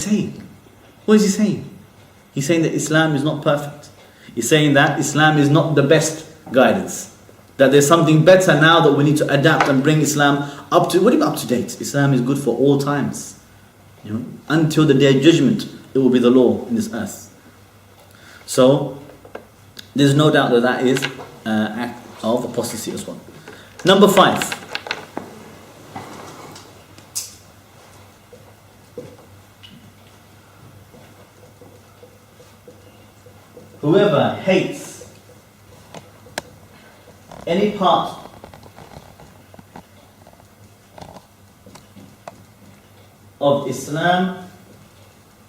saying? What is he saying? He's saying that Islam is not perfect. He's saying that Islam is not the best guidance. That there's something better now that we need to adapt and bring Islam up to. What do you mean up to date? Islam is good for all times. You know, until the day of judgment, it will be the law in this earth. So there's no doubt that that is an act of apostasy as well. Number 5. Whoever hates any part of Islam,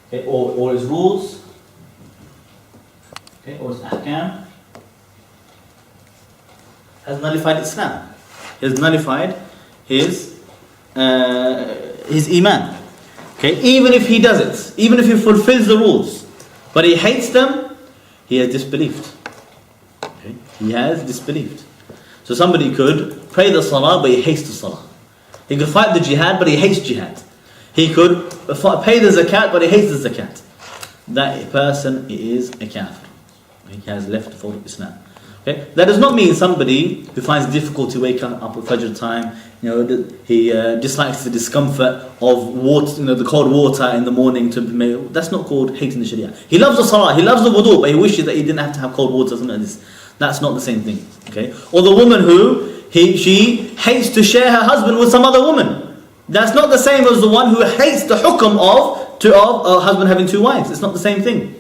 okay, or its rules, okay, or its ahkam, has nullified Islam. He has nullified his iman. Okay, even if he does it, even if he fulfills the rules, but he hates them, he has disbelieved. Okay? He has disbelieved. So somebody could pray the salah, but he hates the salah. He could fight the jihad, but he hates jihad. He could pay the zakat, but he hates the zakat. That person is a kafir. He has left for Islam. Okay? That does not mean somebody who finds difficulty waking up at Fajr time, he dislikes the discomfort of water, the cold water in the morning. That's not called hating the Sharia. He loves the salah, he loves the wudu, but he wishes that he didn't have to have cold water, something like this. That's not the same thing. Okay? Or the woman who she hates to share her husband with some other woman. That's not the same as the one who hates the hukm of a husband having 2 wives. It's not the same thing.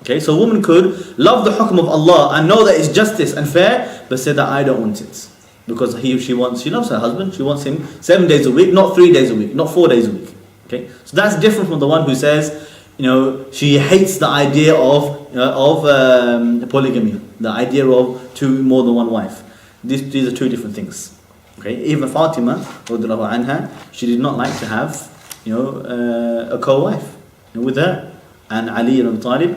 Okay, so a woman could love the hukm of Allah and know that it's justice and fair, but say that I don't want it. Because she loves her husband, she wants him 7 days a week, not 3 days a week, not 4 days a week. Okay, so that's different from the one who says, she hates the idea of polygamy, the idea of more than one wife. These are 2 different things. Okay, even Fatima, radiallahu anha, she did not like to have, a co-wife with her, and Ali ibn Abi Talib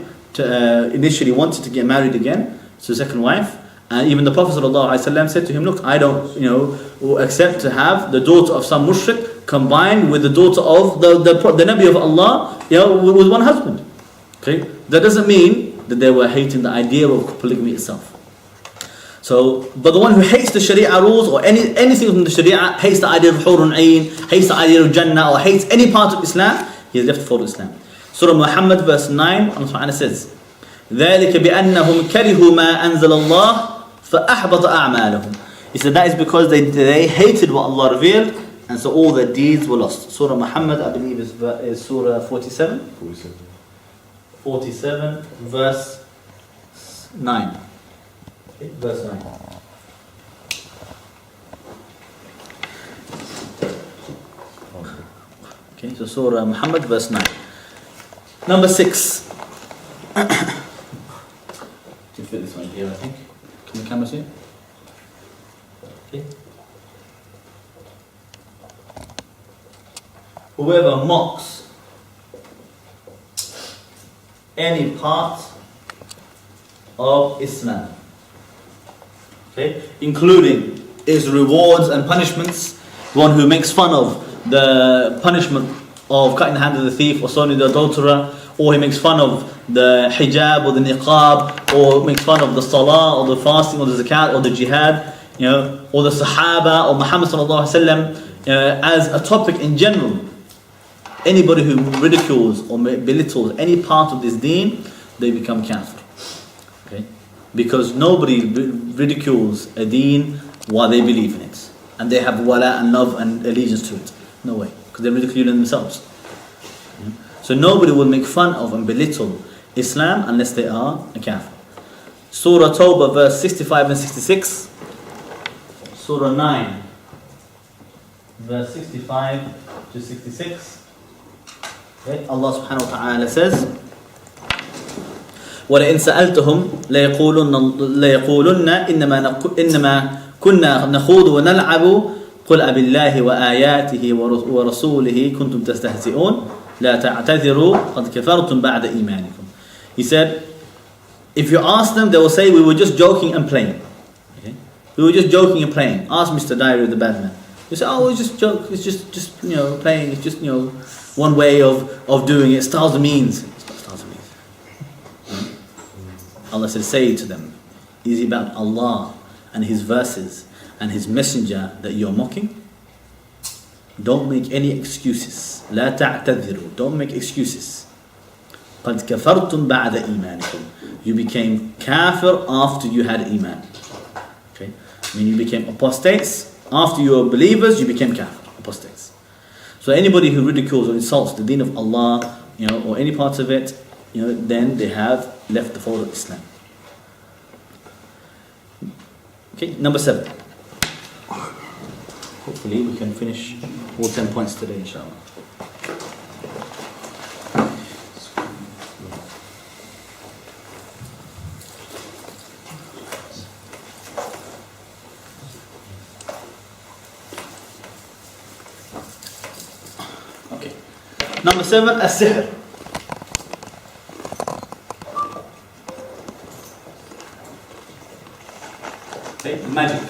initially wanted to get married again to a second wife, and even the Prophet ﷺ said to him, look, I don't accept to have the daughter of some mushrik combined with the daughter of the Nabi of Allah with one husband. Okay, that doesn't mean that they were hating the idea of polygamy itself. So, but the one who hates the Sharia rules or anything from the Sharia, hates the idea of Hurun Ayn, hates the idea of Jannah, or hates any part of Islam, he has left for Islam. Surah Muhammad verse 9, Allah Subhanahu says, ذَلِكَ بِأَنَّهُمْ كَرِهُوا مَا أَنزَلَ اللَّهُ فَأَحْبَطَ أَعْمَالُهُم. He said that is because they hated what Allah revealed, and so all their deeds were lost. Surah Muhammad, I believe, is Surah 47? 47 verse 9. Okay, verse 9. Okay, so Surah Muhammad verse 9. Number 6. You fit this one here, I think. Can the camera see it? Okay. Whoever mocks any part of Islam, okay, including its rewards and punishments, the one who makes fun of the punishment of cutting the hand of the thief or stoning the adulterer, or he makes fun of the hijab or the niqab, or makes fun of the salah or the fasting or the zakat or the jihad, or the sahaba or Muhammad sallallahu alaihi wasallam as a topic in general. Anybody who ridicules or belittles any part of this deen, they become kafir. Okay? Because nobody ridicules a deen while they believe in it, and they have wala and love and allegiance to it. No way, because they're ridiculing themselves. So nobody will make fun of and belittle Islam unless they are a kafir. Surah Tawbah verse 65 and 66. Surah 9 verse 65 to 66. Okay. Allah subhanahu wa ta'ala says, وَلَئِنْ سَأَلْتَهُمْ لَيَقُولُنَّ إِنَّمَا كُنَّا نَخُوضُ وَنَلْعَبُ قُلْ أَبِاللَّهِ وَآيَاتِهِ وَرَسُولِهِ كُنْتُمْ تَسْتَهْزِئُونَ لَا تَعْتَذِرُوا قَدْ كَفَرْتُمْ بَعْدَ إِيمَانِكُمْ. He said, if you ask them, they will say, we were just joking and playing. Okay? We were just joking and playing. Ask Mr. Diary of the Bad Man. You say, oh, it's just joke, it's just playing, it's just, one way of doing it, styles and means. It's not styles and means. Allah said, say to them, is it about Allah and His verses and His messenger that you're mocking? Don't make any excuses. لا تعتذروا. Don't make excuses. قد كفرتم بعد إيمانكم. You became kafir after you had iman. Okay? I mean, you became apostates. After you were believers, you became kafir, apostates. So anybody who ridicules or insults the deen of Allah, or any parts of it, then they have left the fold of Islam. Okay, number 7. Hopefully we can finish all 10 points today, inshallah. Okay. Number 7, as-sihr. Okay, magic.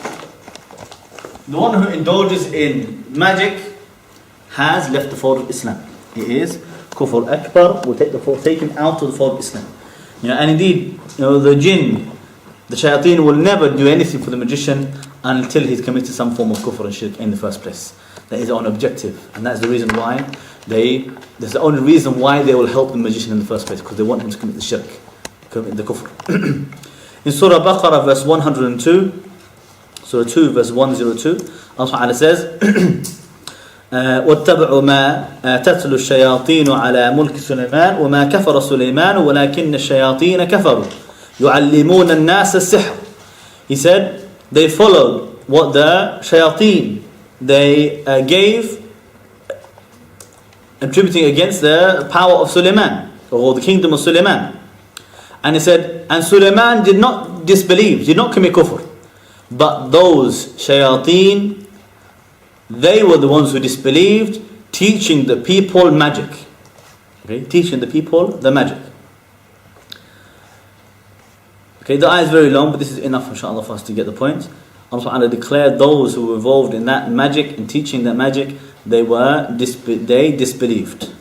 The one who indulges in magic has left the fold of Islam. It is kufr akbar, will take him out of the fold of Islam. And indeed, the jinn, the shayateen will never do anything for the magician until he's committed some form of kufr and shirk in the first place. That is their own objective, and that's the reason why that's the only reason why they will help the magician in the first place, because they want him to commit the shirk, commit the kufr. In Surah Baqarah verse 102, Surah 2 verse 102, Allah Ta'ala says, واتبعوا ما تتلو الشياطين على ملك سليمان وما كفر سليمان ولكن الشياطين كفروا يعلمون الناس السحر. He said, they followed what the shayateen they gave, attributing against the power of Sulaiman, or the kingdom of Sulaiman. And he said, and Sulaiman did not disbelieve, did not commit kufr. But those shayateen, they were the ones who disbelieved, teaching the people magic. Okay, teaching the people the magic. Okay, the ayah is very long, but this is enough, inshallah, for us to get the point. Allah Ta'ala declared those who were involved in that magic and teaching that magic, they disbelieved.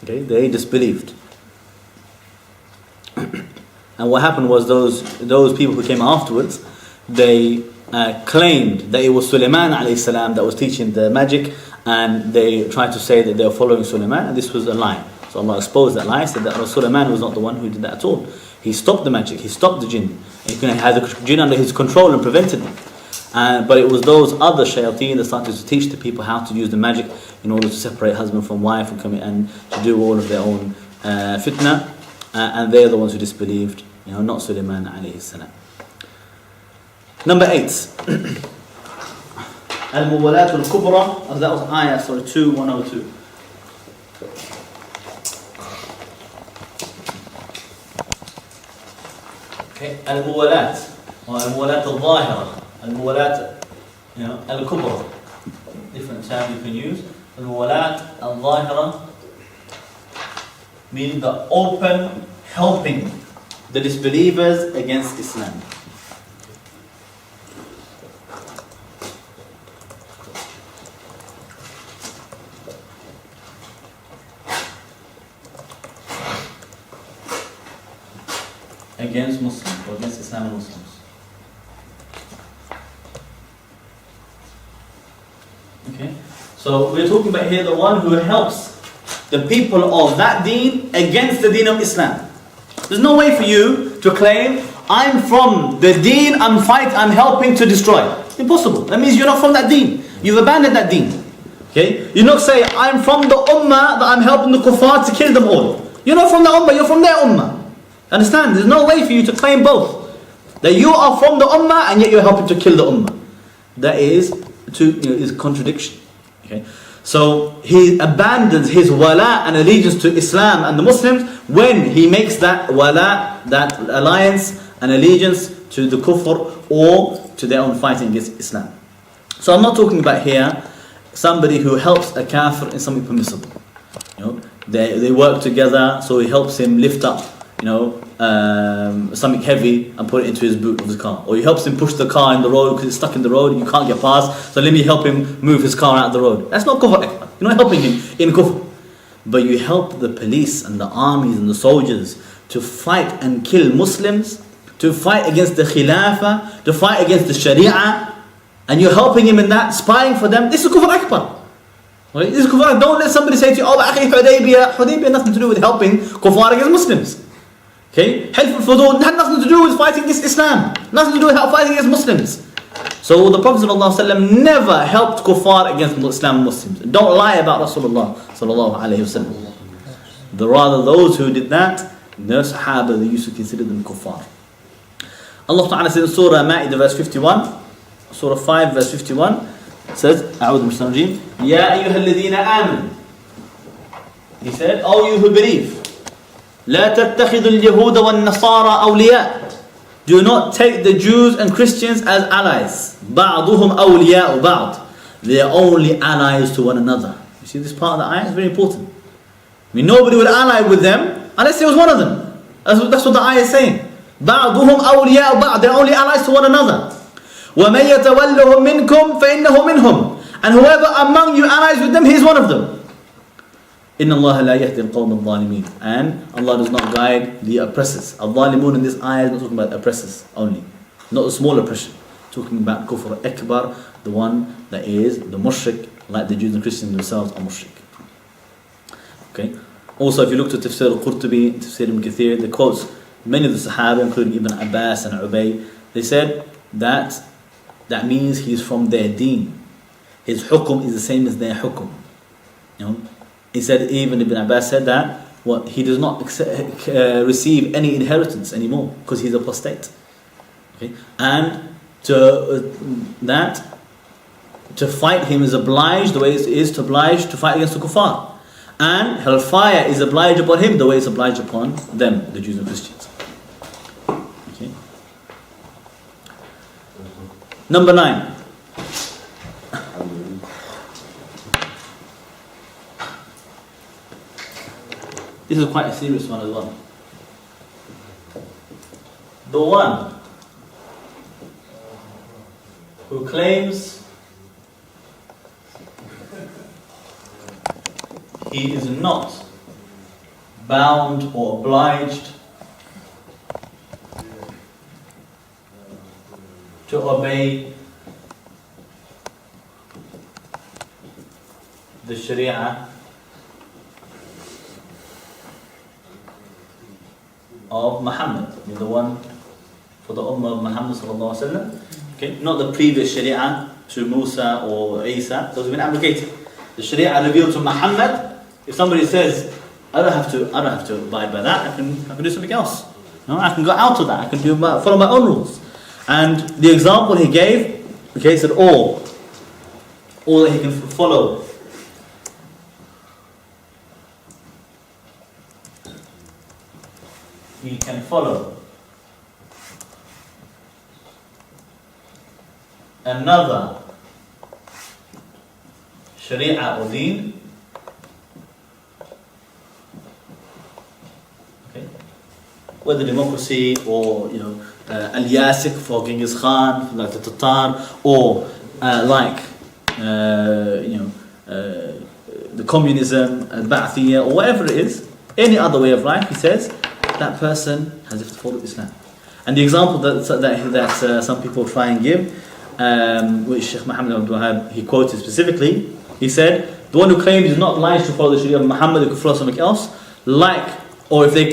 Okay, they disbelieved. And what happened was those people who came afterwards, they claimed that it was Sulaiman alayhi salam that was teaching the magic, and they tried to say that they were following Sulaiman, and this was a lie. So Allah exposed that lie, said that Sulaiman was not the one who did that at all. He stopped the magic, he stopped the jinn. He had the jinn under his control and prevented them. But it was those other shayateen that started to teach the people how to use the magic in order to separate husband from wife and to do all of their own fitna. And they're the ones who disbelieved, not Sulaiman alayhi salam. Number 8. Al-Muwalat al-Kubra. That was ayah, 2, 102. Okay, Al-Muwalat. Or Al-Muwalat al-Zahira. Al-Muwalat, al-Kubra. Different term you can use. Al-Muwalat al-Zahira, meaning the open helping the disbelievers against Islam. Against Muslims, or against Islam and Muslims. Okay, so we're talking about here the one who helps the people of that deen against the deen of Islam. There's no way for you to claim, I'm from the deen I'm helping to destroy. Impossible. That means you're not from that deen. You've abandoned that deen. Okay? You not say, I'm from the ummah that I'm helping the kuffar to kill them all. You're not from the ummah, you're from their ummah. Understand? There's no way for you to claim both. That you are from the ummah and yet you're helping to kill the ummah. That is contradiction. Okay? So he abandons his wala and allegiance to Islam and the Muslims when he makes that wala, that alliance and allegiance to the kufr or to their own fighting against Islam. So I'm not talking about here somebody who helps a kafir in something permissible. They work together, so he helps him lift up something heavy and put it into his boot of his car. Or he helps him push the car in the road because it's stuck in the road and you can't get past, so let me help him move his car out of the road. That's not kufr akbar. You're not helping him in kufr. but you help the police and the armies and the soldiers to fight and kill Muslims, to fight against the Khilafah, to fight against the Sharia, and you're helping him in that, spying for them, this is Kufr Akbar. Right? This is Kufr. Don't let somebody say to you, oh, Akhi, Hudaybiyah has nothing to do with helping Kuffar against Muslims. Okay? Hilf al-Fudud had nothing to do with fighting against Islam, nothing to do with fighting against Muslims. So the Prophet ﷺ never helped kuffar against Islam and Muslims. Don't lie about Rasulullah ﷺ. Rather, those who did that, the Sahaba, they used to consider them kuffar. Allah Ta'ala says in Surah Ma'idah verse 51, Surah 5 verse 51, says, أعوذ بالله الرجيم, يا أيها الذين آمنوا. He said, oh you who believe, لا تتخذوا اليهود والنصارى أولياء. Do not take the Jews and Christians as allies. بعضهم أولياء بعض. They are only allies to one another. You see this part of the ayah is very important. I mean, nobody would ally with them unless there was one of them. That's what the ayah is saying. بعضهم أولياء بعض. They are only allies to one another. وَمَن يَتَوَلَّهُم مِّنكُمْ فَإِنَّهُ مِنْهُمْ. And whoever among you allies with them, he is one of them. إِنَّ اللَّهَ لَا يَهْدِي الْقَوْمَ الظَّالِمِينَ. And Allah does not guide the oppressors. Al-Zalimun in this ayah is not talking about oppressors only. Not the small oppression. Talking about Kufr Akbar, the one that is the mushrik, like the Jews and Christians themselves are mushrik. Okay. Also, if you look to Tafsir al-Qurtubi, Tafsir ibn Kathir, the quotes many of the Sahaba, including Ibn Abbas and Ubay, they said that means he's from their deen. His hukum is the same as their hukum. You know? He said, even Ibn Abbas said that he does not receive any inheritance anymore because he's apostate. Okay? And to fight him is obliged the way it is to fight against the kuffar. And hellfire is obliged upon him the way it's obliged upon them, the Jews and Christians. Okay. Number 9. This is quite a serious one as well. The one who claims he is not bound or obliged to obey the Sharia of Muhammad, the one for the Ummah of Muhammad sallallahu alaihi wasallam. Okay, not the previous Sharia to Musa or Isa; those have been abrogated. The Sharia revealed to Muhammad. If somebody says, "I don't have to abide by that. I can do something else. No, I can go out of that. I can follow my own rules." And the example he gave, okay, he said all that he can follow. He can follow another Sharia or Deen, okay, whether democracy or Al-Yasik for Genghis Khan, like the Tatar, or the communism, Al-Ba'athiyya, or whatever it is, any other way of life, he says, that person has to follow Islam. And the example that some people try and give, which Sheikh Muhammad Abdul Wahab, he quoted specifically, he said, the one who claims he's not obliged to follow the Sharia of Muhammad, they could follow something else, or if they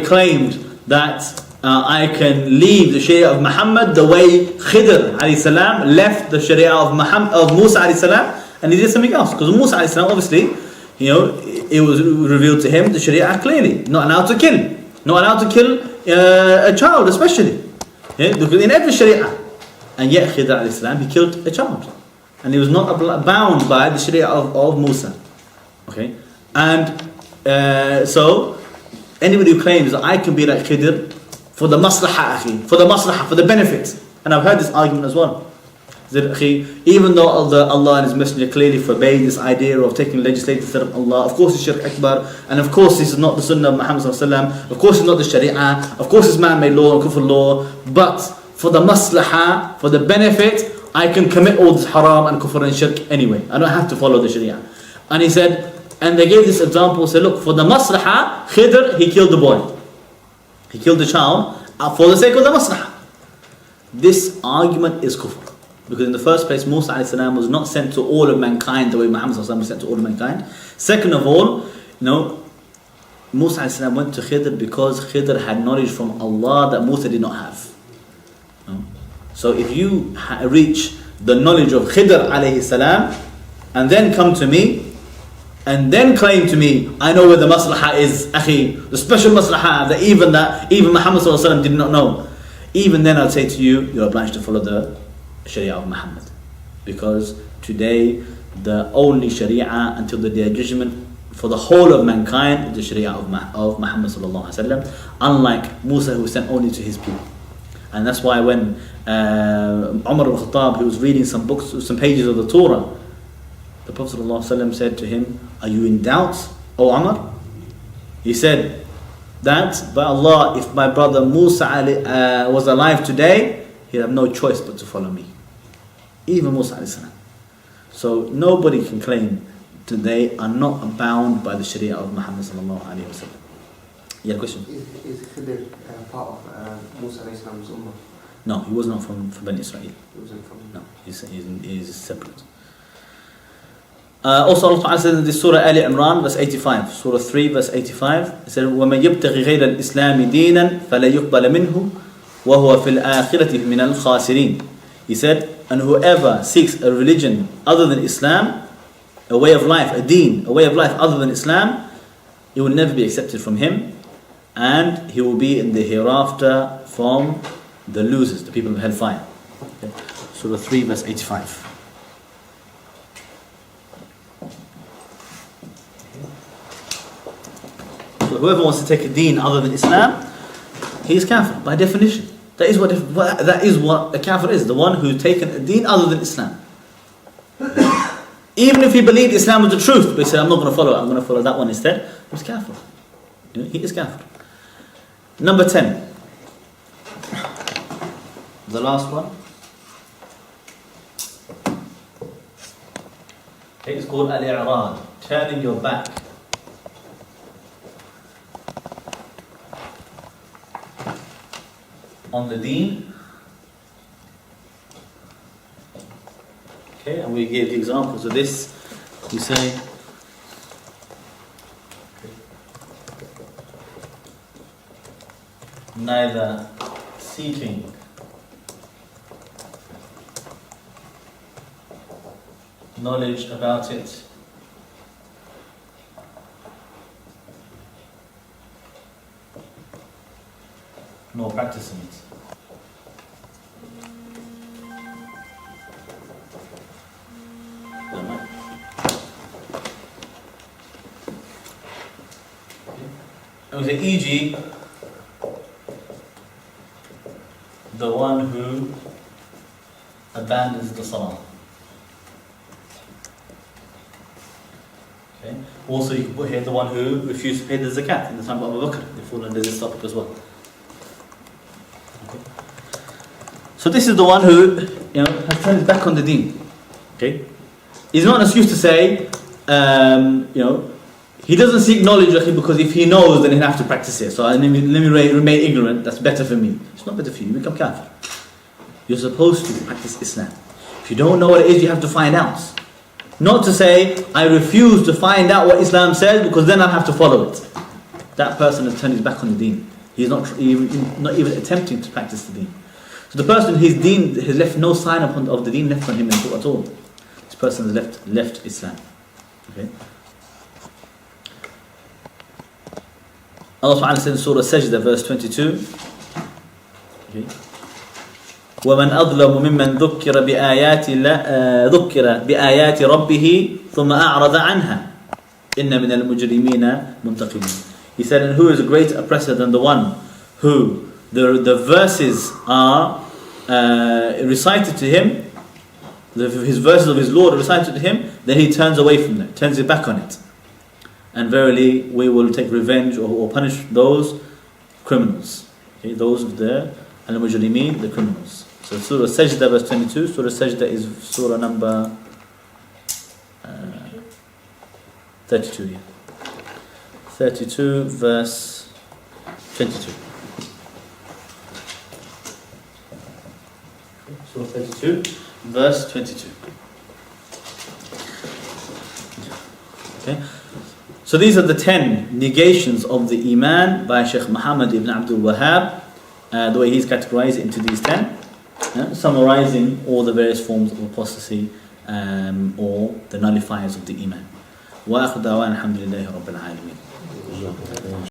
claimed that I can leave the Sharia of Muhammad the way Khidr alayhi salam left the Sharia of Musa alayhi salam, and he did something else. Because Musa alayhi salam, obviously, it was revealed to him the Sharia clearly, not allowed to kill. Not allowed to kill a child, especially. Yeah? In every Sharia. And yet, Khidr alayhi salam, he killed a child. And he was not bound by the Sharia of Musa. Okay? And so, anybody who claims that I can be like Khidr for the maslahah, for the benefit. And I've heard this argument as well. That, even though Allah and His Messenger clearly forbade this idea of taking legislative instead of Allah, of course it's Shirk Akbar, and of course this is not the Sunnah of Muhammad sallallahu alaihi wasallam, of course it's not the Sharia, of course it's man-made law and kufr law, but for the maslahah, for the benefit, I can commit all this haram and kufr and shirk anyway. I don't have to follow the Sharia. And he said, And they gave this example, say, look, for the maslaha, Khidr, he killed the boy. He killed the child for the sake of the maslaha. This argument is kufr. Because in the first place, Musa a.s. was not sent to all of mankind the way Muhammad was sent to all of mankind. Second of all, Musa a.s. went to Khidr because Khidr had knowledge from Allah that Musa did not have. So if you reach the knowledge of Khidr alayhi salam and then come to me and then claim to me, I know where the maslaha is, akhi, the special maslaha that even Muhammad sallallahu alaihi wasallam did not know. Even then I'll say to you, you're obliged to follow the Sharia of Muhammad. Because today the only Sharia until the day of judgment for the whole of mankind is the Sharia of Muhammad sallallahu alaihi wasallam, unlike Musa who was sent only to his people. And that's why when Umar al-Khattab, he was reading some books, some pages of the Torah, the Prophet ﷺ said to him, are you in doubt, O Umar? He said, that by Allah, if my brother Musa was alive today, he'd have no choice but to follow me. Even Musa a.s. So nobody can claim today are not bound by the Sharia of Muhammad sallallahu alayhi wa sallam. Yeah, question? Is Khidr part of Musa a.s. ummah? No, he was not from Bani Israel. He wasn't from... No, he's separate. Also Allah Ta'ala says in this Surah Ali Imran, verse 85, Surah 3, verse 85, it says, وَمَنْ يَبْتَغِ غَيْرَ الْإِسْلَامِ دِينًا فَلَا يُقْبَلَ مِنْهُ وَهُوَ فِي الْآخِرَةِ مِنَ الْخَاسِرِينَ. He said, and whoever seeks a religion other than Islam, a way of life, a deen, a way of life other than Islam, it will never be accepted from him, and he will be in the hereafter from the losers, the people of hellfire. Okay. Surah 3, verse 85. So whoever wants to take a deen other than Islam, he is kafir by definition. That is what a kafir is, the one who's taken a deen other than Islam. Even if he believed Islam was the truth, but he said, I'm not going to follow it, I'm going to follow that one instead, he's kafir. He is kafir. Number 10. The last one. It's called al-i'rad, turning your back. On the deen. Okay, and we give examples of this. We say, neither seeking knowledge about it nor practicing it. E.g., the one who abandons the salah. Okay. Also, you can put here the one who refused to pay the zakat in the time of Abu Bakr. They fall under this topic as well. Okay. So this is the one who has turned his back on the deen. Okay, it's not an excuse to say, he doesn't seek knowledge because if he knows, then he'll have to practice it. So let me remain ignorant. That's better for me. It's not better for you. You become kafir. You're supposed to practice Islam. If you don't know what it is, you have to find out. Not to say, I refuse to find out what Islam says because then I'll have to follow it. That person has turned his back on the deen. He's not even attempting to practice the deen. So the person, his deen has left no sign of the deen left on him at all. This person has left Islam. Okay. Allah Ta'ala says in Surah Sajda, verse 22. Okay. وَمَنْ أَظْلَمُ مِمَّنْ ذُكِّرَ بِآيَاتِ رَبِّهِ ثُمَّ أَعْرَضَ عَنْهَا إِنَّ مِنَ الْمُجْرِمِينَ مُنْتَقِمِينَ. He said, and who is a greater oppressor than the one who the verses are recited to him, his verses of his Lord are recited to him, then he turns away from it, turns his back on it. And verily we will take revenge or punish those criminals. Okay, those of the al-mujrimeen, the criminals. So Surah Sajda verse 22, Surah Sajda is Surah number 32, yeah. 32 verse 22. Surah 32 verse 22. Okay. So these are the 10 negations of the Iman by Shaykh Muhammad ibn Abdul Wahhab, the way he's categorized into these 10, summarizing all the various forms of apostasy or the nullifiers of the Iman. وآخر دعوانا الحمد لله رب العالمين.